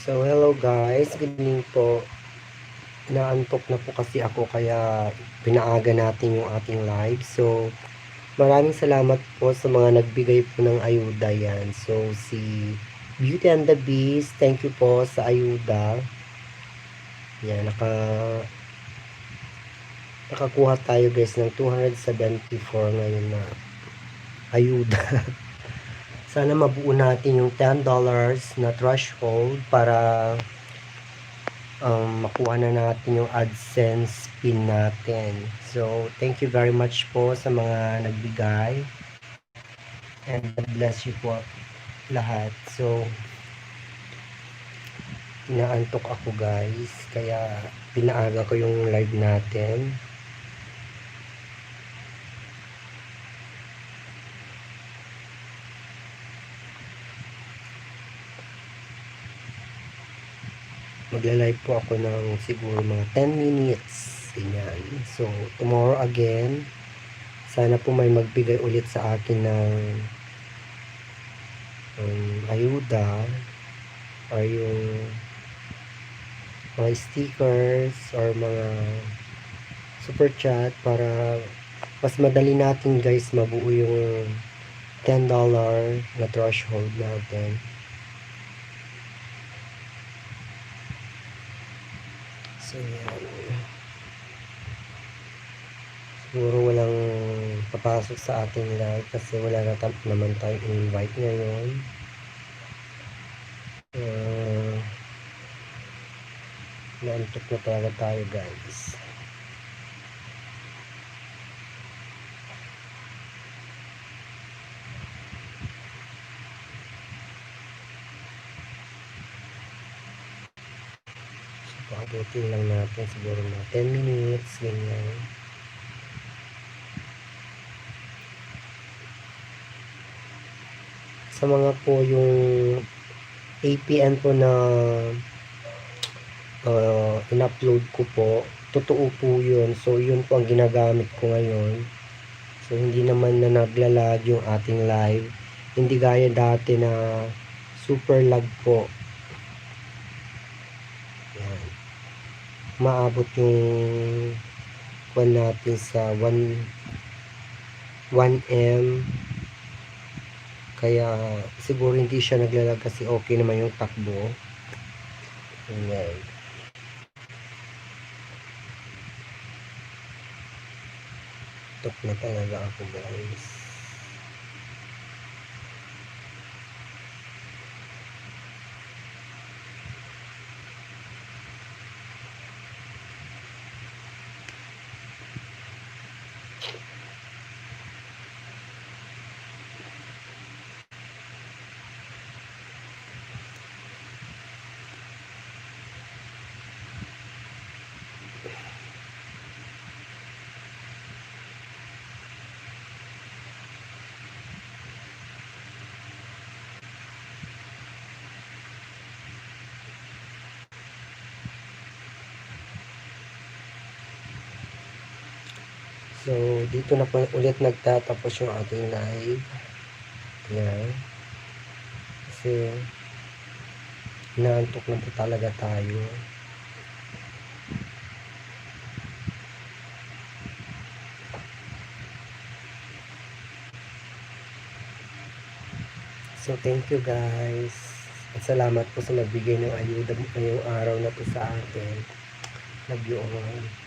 So, hello guys, good evening po. Inaantok na po kasi ako kaya pinaaga natin yung ating live. So, maraming salamat po sa mga nagbigay po ng ayuda yan. So, si Beauty and the Beast, thank you po sa ayuda. Yan, nakakuha tayo guys ng 274 ngayon na ayuda. Sana mabuo natin yung $10 na threshold para makuha na natin yung AdSense pin natin. So, thank you very much po sa mga nagbigay. And God bless you po lahat. So, inaantok ako guys. Kaya, pinaaga ko yung live natin. Magla-live po ako ng siguro mga 10 minutes. Ganyan. So, tomorrow again, sana po may magbigay ulit sa akin ng ayuda or yung mga stickers or mga super chat para mas madali natin guys mabuo yung $10 na threshold natin. So, yan. Siguro walang papasok sa ating live kasi wala na naman tayong invite ngayon. Naantok na talaga tayo guys. Paabutin lang natin siguro mga 10 minutes, ganyan. Sa mga po yung APN po na in-upload ko po, totoo po yun. So, yun po ang ginagamit ko ngayon. So, hindi naman na naglalag yung ating live. Hindi gaya dati na super lag po. Yan. Maabot yung kwan natin sa 1M. Kaya siguro hindi siya naglalag kasi okay naman yung takbo. Ayan. Tok na talaga ako guys. So, dito na po ulit nagtatapos yung ating live. Yan. Kasi, inaantok na po talaga tayo. So, thank you guys. At salamat po sa nagbigay ng ayuda ngayong araw na po sa atin. Love you all.